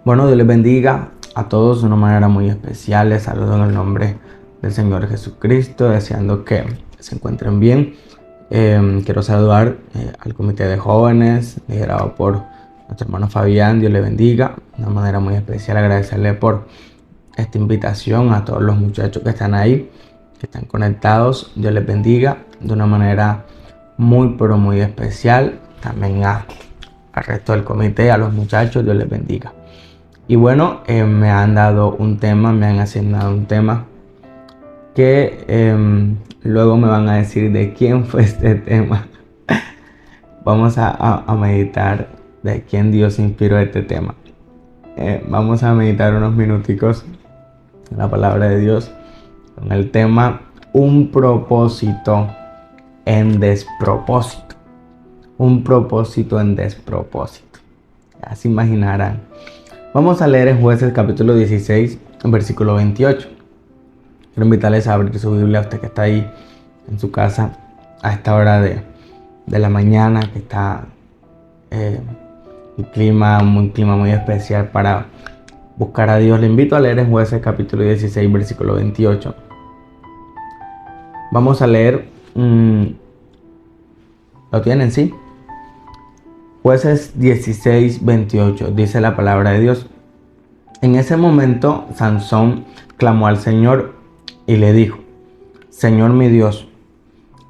Bueno, Dios les bendiga a todos de una manera muy especial. Les saludo en el nombre del Señor Jesucristo, deseando que se encuentren bien. Quiero saludar al comité de jóvenes liderado por nuestro hermano Fabián. Dios le bendiga de una manera muy especial. Agradecerle por esta invitación a todos los muchachos que están ahí, que están conectados. Dios les bendiga de una manera muy pero muy especial. También al resto del comité, a los muchachos, Dios les bendiga. Y bueno, me han dado un tema, me han asignado un tema que luego me van a decir de quién fue este tema. Vamos a meditar de quién Dios inspiró este tema. Vamos a meditar unos minuticos en la palabra de Dios con el tema un propósito en despropósito. Un propósito en despropósito. Ya se imaginarán. Vamos a leer en Jueces capítulo 16, versículo 28. Quiero invitarles a abrir su Biblia, a usted que está ahí en su casa a esta hora de la mañana, que está un clima muy especial para buscar a Dios. Le invito a leer en Jueces capítulo 16, versículo 28. Vamos a leer, ¿lo tienen? ¿Sí? Jueces 16, 28, dice la palabra de Dios. En ese momento, Sansón clamó al Señor y le dijo: Señor mi Dios,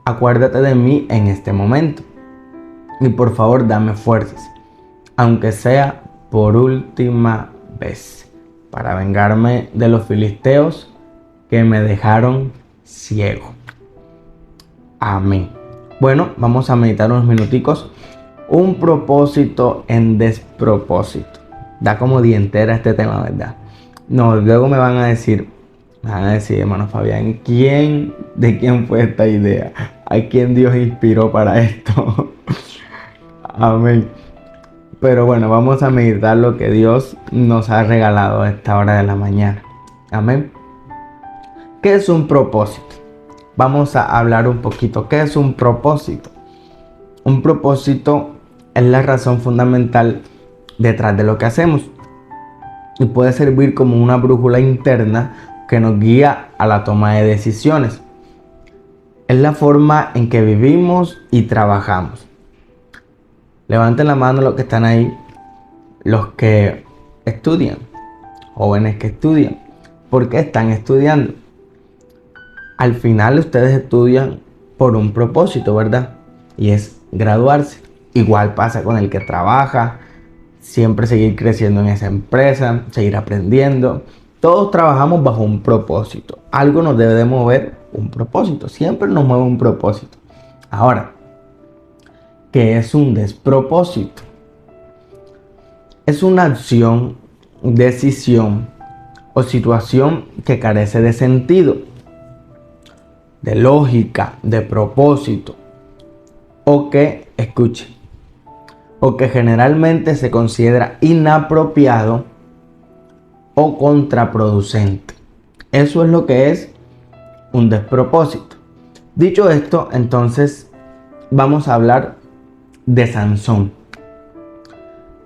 acuérdate de mí en este momento y por favor dame fuerzas, aunque sea por última vez, para vengarme de los filisteos que me dejaron ciego. Amén. Bueno, vamos a meditar unos minuticos. Un propósito en despropósito. Da como dientera este tema, ¿verdad? No, luego me van a decir, hermano Fabián, ¿de quién fue esta idea? ¿A quién Dios inspiró para esto? Amén. Pero bueno, vamos a meditar lo que Dios nos ha regalado a esta hora de la mañana. Amén. ¿Qué es un propósito? Vamos a hablar un poquito. ¿Qué es un propósito? Un propósito es la razón fundamental detrás de lo que hacemos y puede servir como una brújula interna que nos guía a la toma de decisiones. Es la forma en que vivimos y trabajamos. Levanten la mano los que están ahí, los que estudian, jóvenes que estudian. ¿Por qué están estudiando? Al final ustedes estudian por un propósito, ¿verdad? Y es graduarse. Igual pasa con el que trabaja, siempre seguir creciendo en esa empresa, seguir aprendiendo. Todos trabajamos bajo un propósito. Algo nos debe de mover un propósito. Siempre nos mueve un propósito. Ahora, ¿qué es un despropósito? Es una acción, decisión o situación que carece de sentido, de lógica, de propósito, o que, escuche, o que generalmente se considera inapropiado o contraproducente. Eso es lo que es un despropósito. Dicho esto, entonces vamos a hablar de Sansón.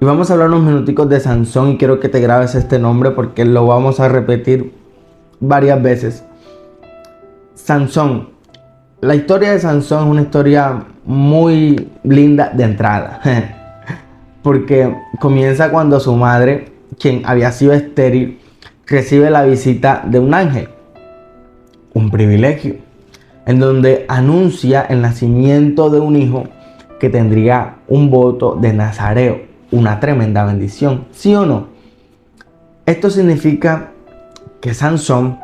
Y vamos a hablar unos minuticos de Sansón y quiero que te grabes este nombre porque lo vamos a repetir varias veces. Sansón. La historia de Sansón es una historia muy linda de entrada. Porque comienza cuando su madre, quien había sido estéril, recibe la visita de un ángel, un privilegio, en donde anuncia el nacimiento de un hijo que tendría un voto de nazareo, una tremenda bendición, ¿sí o no? Esto significa que Sansón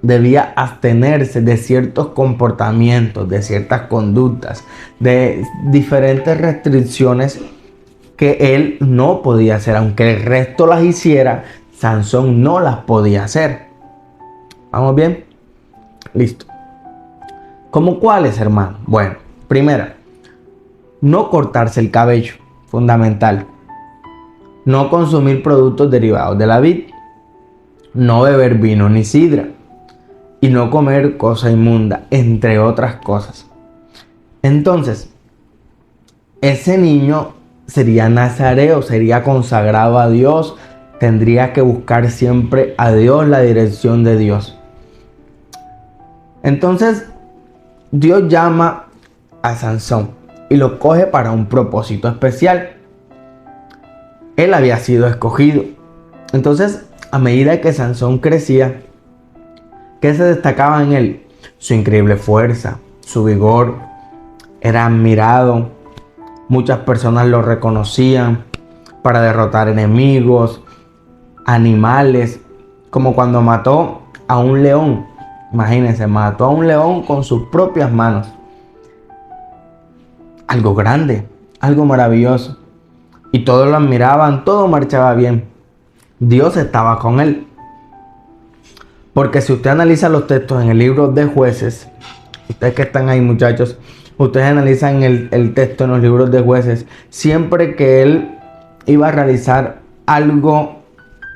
debía abstenerse de ciertos comportamientos, de ciertas conductas, de diferentes restricciones que él no podía hacer. Aunque el resto las hiciera, Sansón no las podía hacer. ¿Vamos bien? Listo. ¿Cómo cuáles, hermano? Bueno, primera, no cortarse el cabello, fundamental. No consumir productos derivados de la vid. No beber vino ni sidra. Y no comer cosa inmunda, entre otras cosas. Entonces, ese niño sería nazareo, sería consagrado a Dios tendría que buscar siempre a Dios, la dirección de Dios. Entonces, Dios llama a Sansón y lo coge para un propósito especial. Él había sido escogido. Entonces, a medida que Sansón crecía, ¿qué se destacaba en él? Su increíble fuerza, su vigor. Era admirado. Muchas personas lo reconocían para derrotar enemigos, animales, como cuando mató a un león. Imagínense, mató a un león con sus propias manos. Algo grande, algo maravilloso. Y todos lo admiraban, todo marchaba bien. Dios estaba con él. Porque si usted analiza los textos en el libro de Jueces, ustedes que están ahí, muchachos, ustedes analizan el texto en los libros de Jueces, siempre que él iba a realizar algo,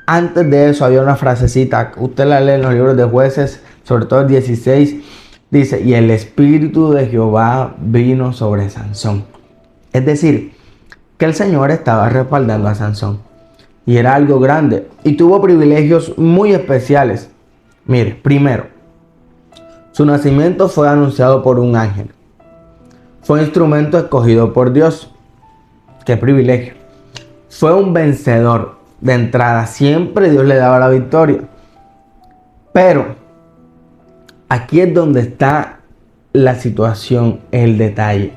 antes de eso había una frasecita, usted la lee en los libros de Jueces, sobre todo el 16, dice, y el Espíritu de Jehová vino sobre Sansón. Es decir, que el Señor estaba respaldando a Sansón. Y era algo grande. Y tuvo privilegios muy especiales. Mire, primero, su nacimiento fue anunciado por un ángel. Fue instrumento escogido por Dios. ¡Qué privilegio! Fue un vencedor de entrada. Siempre Dios le daba la victoria. Pero aquí es donde está la situación, el detalle.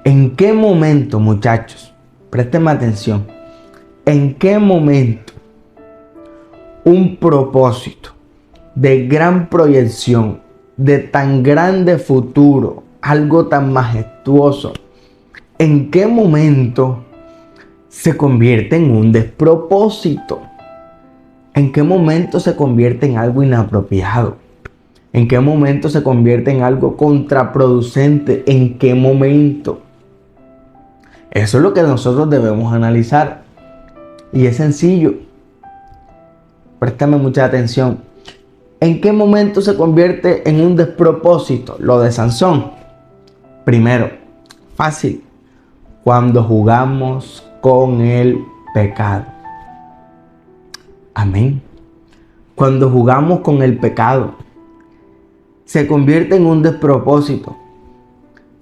¿En qué momento, muchachos? Préstenme atención. ¿En qué momento un propósito de gran proyección, de tan grande futuro, algo tan majestuoso, en qué momento se convierte en un despropósito? ¿En qué momento se convierte en algo inapropiado? ¿En qué momento se convierte en algo contraproducente? ¿En qué momento? Eso es lo que nosotros debemos analizar. Y es sencillo. Préstame mucha atención. ¿En qué momento se convierte en un despropósito lo de Sansón? Primero, fácil. Cuando jugamos con el pecado. Amén. Cuando jugamos con el pecado, se convierte en un despropósito.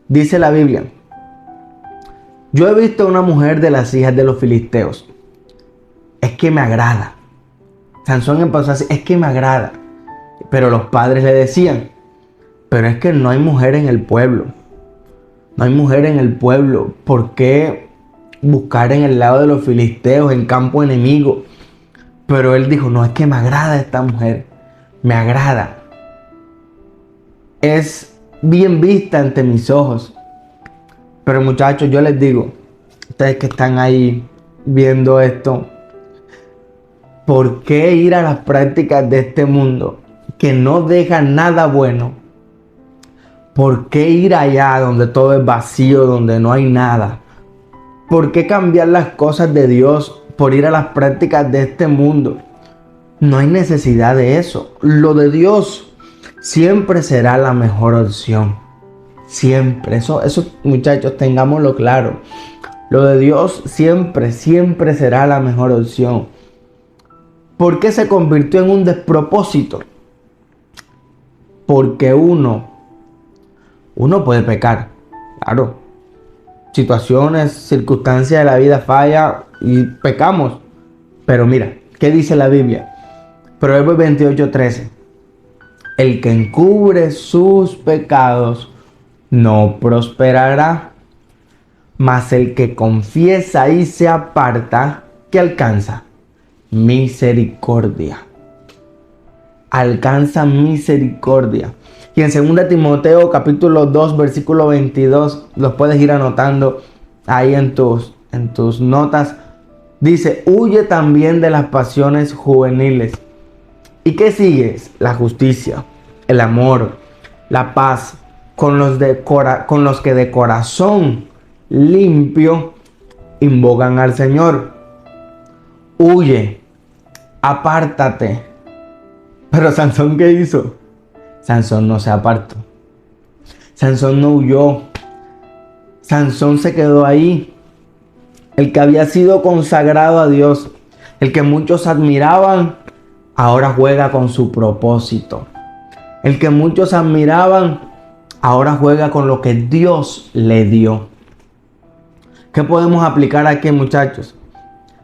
Dice la Biblia, yo he visto a una mujer de las hijas de los filisteos. Es que me agrada. Sansón empezó así, es que me agrada. Pero los padres le decían, pero es que no hay mujer en el pueblo. No hay mujer en el pueblo. ¿Por qué buscar en el lado de los filisteos, en campo enemigo? Pero él dijo, no, es que me agrada esta mujer. Me agrada. Es bien vista ante mis ojos. Pero muchachos, yo les digo, ustedes que están ahí viendo esto, ¿por qué ir a las prácticas de este mundo que no deja nada bueno? ¿Por qué ir allá donde todo es vacío, donde no hay nada? ¿Por qué cambiar las cosas de Dios por ir a las prácticas de este mundo? No hay necesidad de eso. Lo de Dios siempre será la mejor opción. Siempre. Eso muchachos, tengámoslo claro. Lo de Dios siempre será la mejor opción. ¿Por qué se convirtió en un despropósito? Porque uno puede pecar, claro. Situaciones, circunstancias de la vida falla y pecamos. Pero mira, ¿qué dice la Biblia? Proverbios 28:13. El que encubre sus pecados no prosperará, mas el que confiesa y se aparta, ¿qué alcanza? Misericordia. Alcanza misericordia. Y en 2 Timoteo capítulo 2 versículo 22, los puedes ir anotando ahí en tus notas. Dice, huye también de las pasiones juveniles. ¿Y qué sigues? La justicia, el amor, la paz, con los que de corazón limpio invocan al Señor. Huye, apártate. Pero Sansón, ¿qué hizo? Sansón no se apartó. Sansón no huyó. Sansón se quedó ahí. El que había sido consagrado a Dios, El que muchos admiraban, ahora juega con su propósito. El que muchos admiraban, ahora juega con lo que Dios le dio. ¿Qué podemos aplicar aquí, muchachos?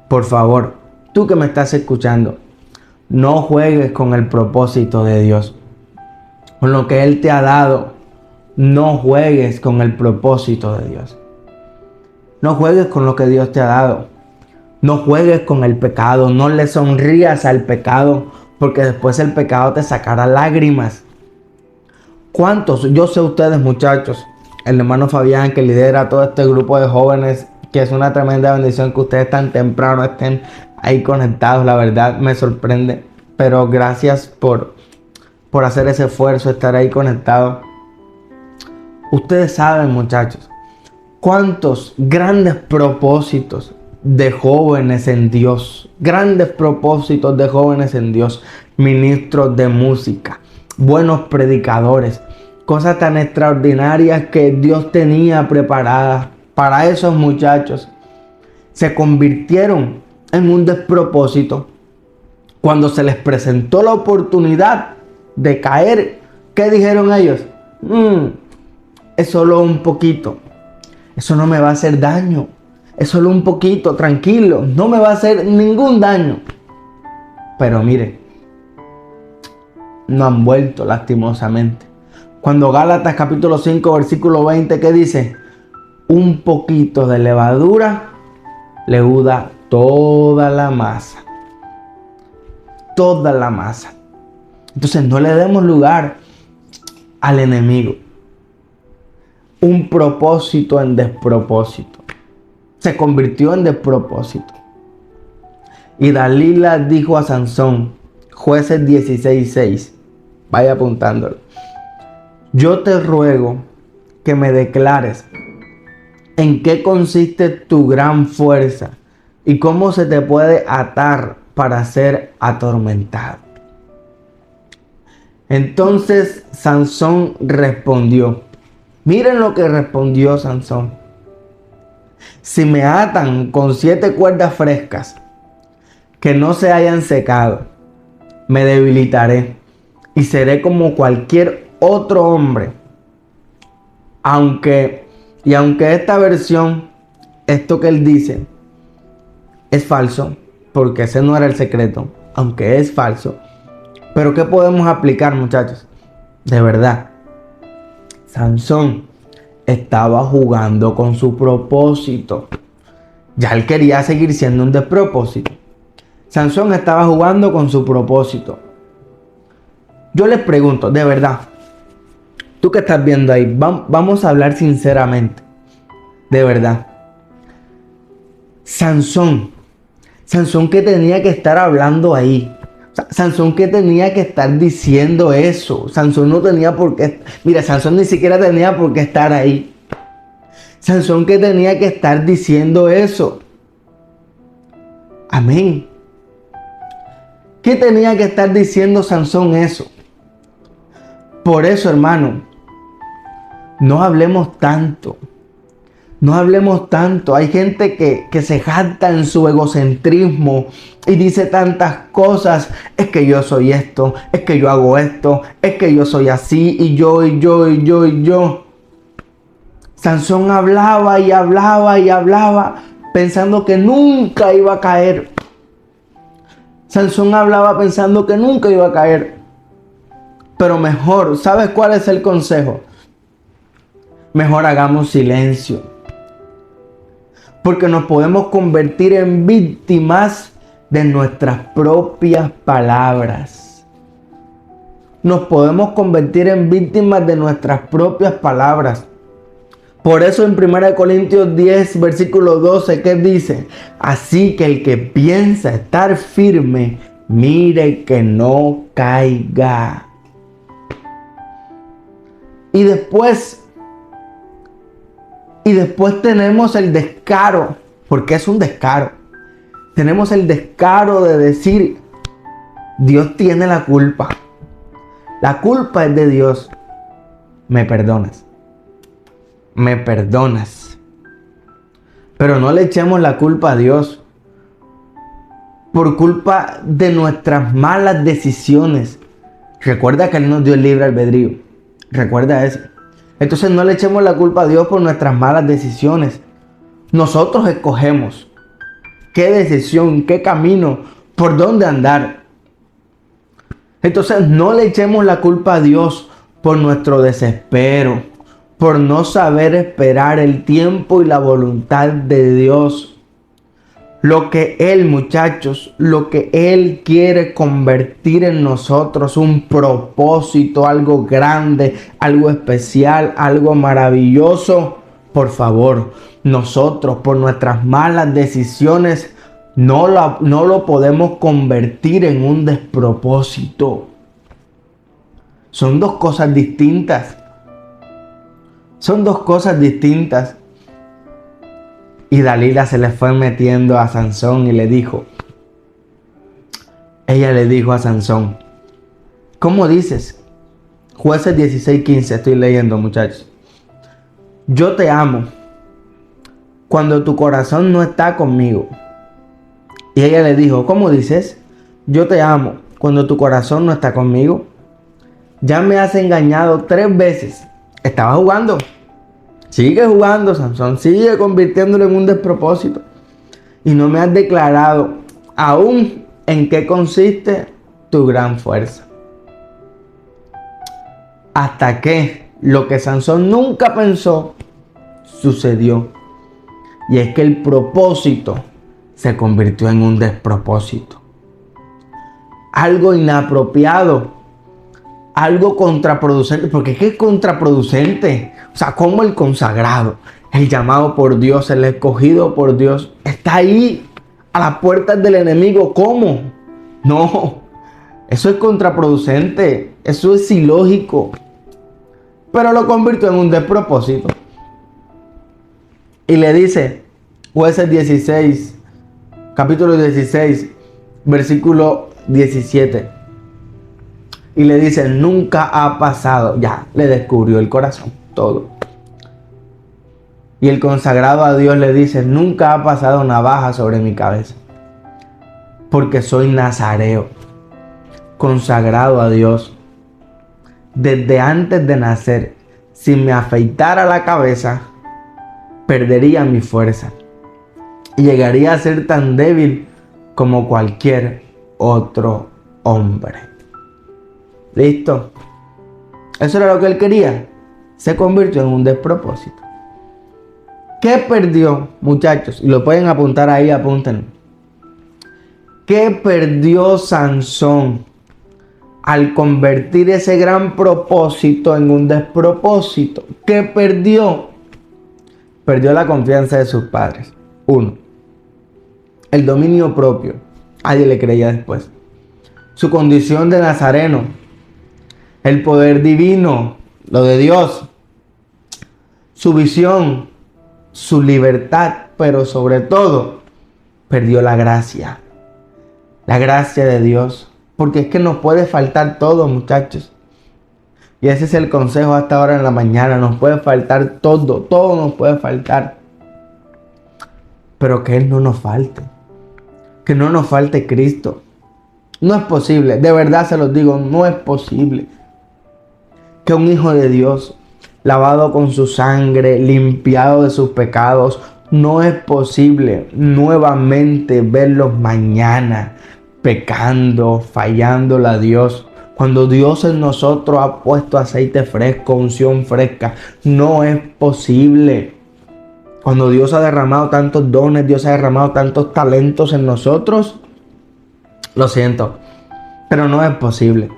Por favor, tú que me estás escuchando, no juegues con el propósito de Dios. Con lo que Él te ha dado, no juegues con el propósito de Dios. No juegues con lo que Dios te ha dado. No juegues con el pecado. No le sonrías al pecado, porque después el pecado te sacará lágrimas. ¿Cuántos? Yo sé ustedes, muchachos, el hermano Fabián, que lidera todo este grupo de jóvenes, que es una tremenda bendición que ustedes tan temprano estén ahí conectados. La verdad me sorprende, pero gracias por hacer ese esfuerzo, estar ahí conectados. Ustedes saben, muchachos, cuántos grandes propósitos de jóvenes en Dios, grandes propósitos de jóvenes en Dios, ministros de música, buenos predicadores, cosas tan extraordinarias que Dios tenía preparadas para esos muchachos, se convirtieron en un despropósito cuando se les presentó la oportunidad de caer. ¿Qué dijeron ellos? Es solo un poquito, eso no me va a hacer daño, es solo un poquito, tranquilo, no me va a hacer ningún daño. Pero mire, no han vuelto lastimosamente. Cuando Gálatas capítulo 5 versículo 20, ¿qué dice? Un poquito de levadura leuda toda la masa. Toda la masa. Entonces no le demos lugar al enemigo. Un propósito en despropósito. Se convirtió en despropósito. Y Dalila dijo a Sansón, Jueces 16:6, vaya apuntándolo: yo te ruego que me declares en qué consiste tu gran fuerza y cómo se te puede atar para ser atormentado. Entonces Sansón respondió. Miren lo que respondió Sansón. Si me atan con 7 cuerdas frescas que no se hayan secado, me debilitaré y seré como cualquier otro hombre. Aunque esta versión, esto que él dice, es falso, porque ese no era el secreto, aunque es falso. Pero ¿qué podemos aplicar, muchachos? De verdad, Sansón estaba jugando con su propósito. Ya él quería seguir siendo un despropósito. Sansón estaba jugando con su propósito. Yo les pregunto, de verdad, tú que estás viendo ahí, vamos a hablar sinceramente. De verdad. Sansón, ¿qué tenía que estar hablando ahí? Sansón, ¿qué tenía que estar diciendo eso? Sansón no tenía por qué. Mira, Sansón ni siquiera tenía por qué estar ahí. Sansón, ¿qué tenía que estar diciendo eso? Amén. ¿Qué tenía que estar diciendo Sansón eso? Por eso, hermano, no hablemos tanto. No hablemos tanto. Hay gente que se jacta en su egocentrismo y dice tantas cosas. Es que yo soy esto, es que yo hago esto, es que yo soy así, y yo. Sansón hablaba y hablaba y hablaba pensando que nunca iba a caer. Sansón hablaba pensando que nunca iba a caer. Pero mejor, ¿sabes cuál es el consejo? Mejor hagamos silencio. Porque nos podemos convertir en víctimas de nuestras propias palabras. Nos podemos convertir en víctimas de nuestras propias palabras. Por eso en 1 Corintios 10, versículo 12, ¿qué dice? Así que el que piensa estar firme, mire que no caiga. Y después tenemos el descaro, porque es un descaro. Tenemos el descaro de decir, Dios tiene la culpa. La culpa es de Dios. Me perdonas. Me perdonas. Pero no le echemos la culpa a Dios. por culpa de nuestras malas decisiones. Recuerda que Él nos dio el libre albedrío. Recuerda eso. Entonces no le echemos la culpa a Dios por nuestras malas decisiones. Nosotros escogemos qué decisión, qué camino, por dónde andar. Entonces no le echemos la culpa a Dios por nuestro desespero, por no saber esperar el tiempo y la voluntad de Dios. Lo que Él, muchachos, lo que Él quiere convertir en nosotros, un propósito, algo grande, algo especial, algo maravilloso. Por favor, nosotros por nuestras malas decisiones no lo podemos convertir en un despropósito. Son dos cosas distintas. Son dos cosas distintas. Y Dalila se le fue metiendo a Sansón y le dijo, ella le dijo a Sansón, ¿cómo dices? Jueces 16:15, estoy leyendo, muchachos. Yo te amo cuando tu corazón no está conmigo. Y ella le dijo, ¿cómo dices? Yo te amo cuando tu corazón no está conmigo. Ya me has engañado 3 veces. Estaba jugando. Sigue jugando, Sansón. Sigue convirtiéndolo en un despropósito. Y no me has declarado aún en qué consiste tu gran fuerza. Hasta que lo que Sansón nunca pensó sucedió. Y es que el propósito se convirtió en un despropósito. Algo inapropiado. Algo contraproducente. Porque es que es contraproducente. O sea, como el consagrado, el llamado por Dios, el escogido por Dios, está ahí a las puertas del enemigo. ¿Cómo? No, eso es contraproducente. Eso es ilógico. Pero lo convirtió en un despropósito. Y le dice, Jueces 16, capítulo 16, versículo 17. Y le dice, nunca ha pasado. Ya, le descubrió el corazón, todo. Y el consagrado a Dios le dice, nunca ha pasado navaja sobre mi cabeza. Porque soy nazareo, consagrado a Dios. Desde antes de nacer, si me afeitara la cabeza, perdería mi fuerza. Y llegaría a ser tan débil como cualquier otro hombre. ¿Listo? Eso era lo que él quería. Se convirtió en un despropósito. ¿Qué perdió, muchachos? Y lo pueden apuntar ahí, apúntenlo. ¿Qué perdió Sansón al convertir ese gran propósito en un despropósito? ¿Qué perdió? Perdió la confianza de sus padres. 1. El dominio propio. Nadie le creía después. Su condición de nazareno. El poder divino, lo de Dios. Su visión, su libertad, pero sobre todo, perdió la gracia. La gracia de Dios. Porque es que nos puede faltar todo, muchachos. Y ese es el consejo hasta ahora en la mañana. Nos puede faltar todo. Todo nos puede faltar. Pero que Él no nos falte. Que no nos falte Cristo. No es posible. De verdad se los digo. No es posible que un hijo de Dios, lavado con su sangre, limpiado de sus pecados, no es posible nuevamente verlos mañana pecando, fallándole a Dios. Cuando Dios en nosotros ha puesto aceite fresco, unción fresca, no es posible. Cuando Dios ha derramado tantos dones, Dios ha derramado tantos talentos en nosotros, lo siento, pero no es posible.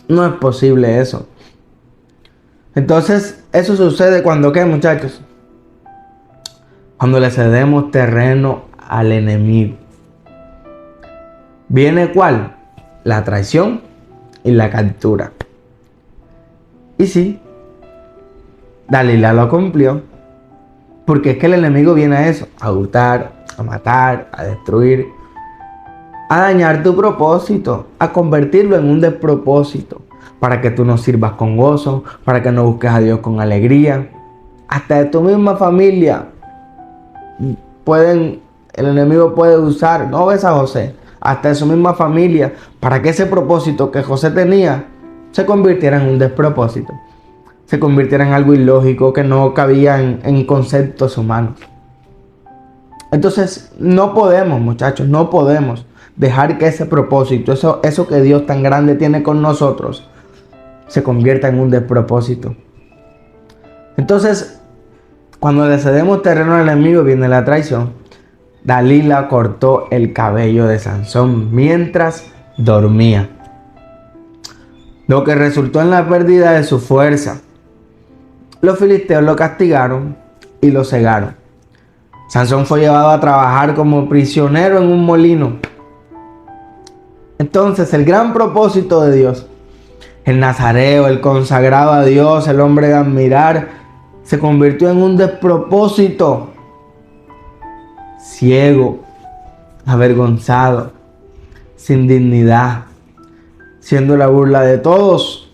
No es posible eso. Entonces, eso sucede cuando ¿qué, muchachos? Cuando le cedemos terreno al enemigo. ¿Viene cuál? La traición y la captura. Y sí, Dalila lo cumplió. Porque es que el enemigo viene a eso, a hurtar, a matar, a destruir, a dañar tu propósito, a convertirlo en un despropósito, para que tú no sirvas con gozo, para que no busques a Dios con alegría. Hasta de tu misma familia pueden el enemigo puede usar, no ves a José, hasta su misma familia, para que ese propósito que José tenía se convirtiera en un despropósito, se convirtiera en algo ilógico que no cabía en conceptos humanos. Entonces no podemos, muchachos, no podemos dejar que ese propósito, eso que Dios tan grande tiene con nosotros, se convierta en un despropósito. Entonces, cuando le cedemos terreno al enemigo, viene la traición. Dalila cortó el cabello de Sansón mientras dormía, lo que resultó en la pérdida de su fuerza. Los filisteos lo castigaron y lo cegaron. Sansón fue llevado a trabajar como prisionero en un molino. Entonces, el gran propósito de Dios, el nazareo, el consagrado a Dios, el hombre de admirar, se convirtió en un despropósito. Ciego, avergonzado, sin dignidad, siendo la burla de todos,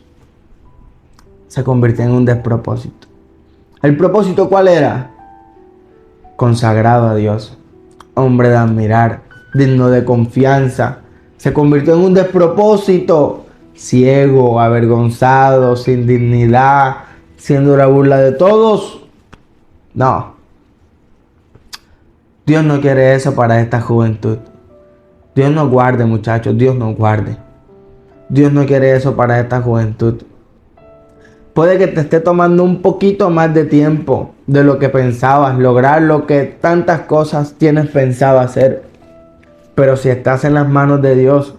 se convirtió en un despropósito. ¿El propósito cuál era? Consagrado a Dios, hombre de admirar, digno de confianza, se convirtió en un despropósito. Ciego, avergonzado, sin dignidad, siendo la burla de todos. No. Dios no quiere eso para esta juventud. Dios nos guarde, muchachos, Dios nos guarde. Dios no quiere eso para esta juventud. Puede que te esté tomando un poquito más de tiempo de lo que pensabas, lograr lo que tantas cosas tienes pensado hacer. Pero si estás en las manos de Dios,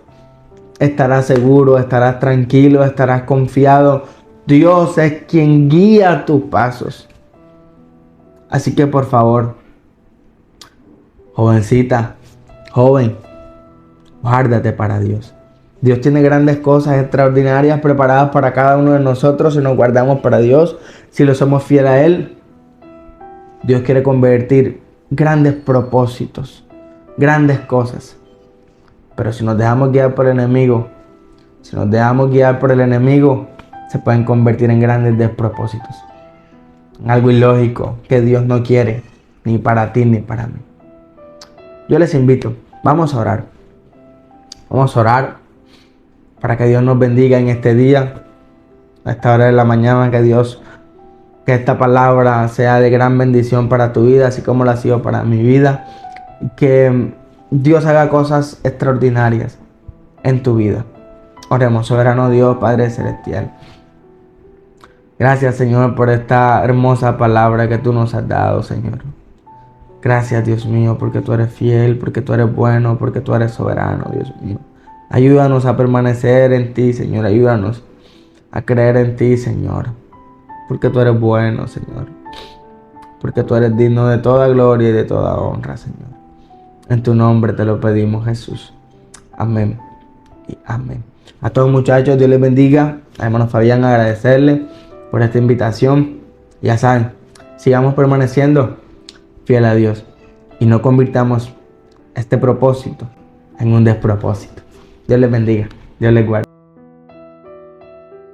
estarás seguro, estarás tranquilo, estarás confiado. Dios es quien guía tus pasos. Así que por favor, jovencita, joven, guárdate para Dios. Dios tiene grandes cosas extraordinarias preparadas para cada uno de nosotros si nos guardamos para Dios, si lo somos fieles a Él. Dios quiere convertir grandes propósitos, grandes cosas. Pero si nos dejamos guiar por el enemigo, se pueden convertir en grandes despropósitos. En algo ilógico que Dios no quiere, ni para ti ni para mí. Yo les invito, vamos a orar. Vamos a orar para que Dios nos bendiga en este día, a esta hora de la mañana, que esta palabra sea de gran bendición para tu vida, así como lo ha sido para mi vida. Que Dios haga cosas extraordinarias en tu vida. Oremos. Soberano Dios, Padre Celestial. Gracias, Señor, por esta hermosa palabra que tú nos has dado, Señor. Gracias, Dios mío, porque tú eres fiel, porque tú eres bueno, porque tú eres soberano, Dios mío. Ayúdanos a permanecer en ti, Señor. Ayúdanos a creer en ti, Señor. Porque tú eres bueno, Señor. Porque tú eres digno de toda gloria y de toda honra, Señor. En tu nombre te lo pedimos, Jesús. Amén y amén. A todos, muchachos, Dios les bendiga. A hermano Fabián, agradecerle por esta invitación. Ya saben, sigamos permaneciendo fiel a Dios y no convirtamos este propósito en un despropósito. Dios les bendiga. Dios les guarde.